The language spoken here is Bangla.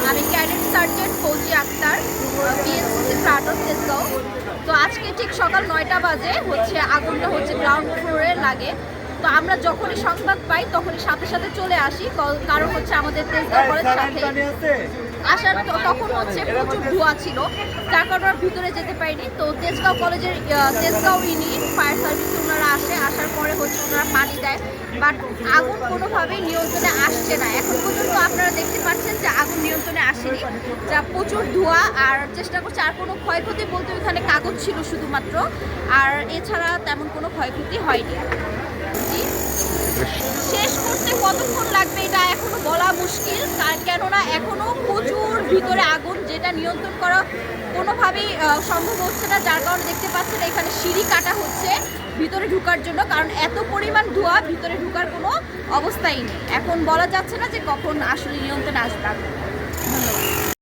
আমি cadet sergeant Fouzi Akter, BSc প্রাটক তেজগাঁও। তো আজকে ঠিক সকাল 9টা বাজে আগুনটা গ্রাউন্ড ফ্লোরে লাগে। তো আমরা যখনই সংবাদ পাই তখনই সাথে সাথে চলে আসি, কারণ আমাদের তেজগাঁও কলেজ সাথে আসার তখন প্রচুর ধোঁয়া ছিল, যার কারণে ভিতরে যেতে পারিনি। তো তেজগাঁও কলেজের তেজগাঁও ইউনিট ফায়ার সার্ভিস ওনারা আসার পরে ওনারা পানি দেয়, বাট আগুন কোনোভাবেই নিয়ন্ত্রণে আসছে না। এখন পর্যন্ত আপনারা দেখতে পাচ্ছেন যে আগুন নিয়ন্ত্রণে আসেনি, যা প্রচুর ধোঁয়া। আর চেষ্টা করছে, আর কোনো ক্ষয়ক্ষতি বলতে ওখানে কাগজ ছিল শুধুমাত্র, আর এছাড়া তেমন কোনো ক্ষয়ক্ষতি হয়নি। শেষ করতে কতক্ষণ লাগবে এটা এখনো বলা মুশকিল, কেননা এখনো প্রচুর ভিতরে আগুন, যেটা নিয়ন্ত্রণ করা কোনোভাবেই সম্ভব হচ্ছে না। যার কারণে দেখতে পাচ্ছেন এখানে সিঁড়ি কাটা হচ্ছে ভিতরে ঢুকার জন্য, কারণ এত পরিমাণ ধোঁয়া, ভিতরে ঢুকার কোনো অবস্থাই নেই। এখন বলা যাচ্ছে না যে কখন আসলে নিয়ন্ত্রণে আসবে। ধন্যবাদ।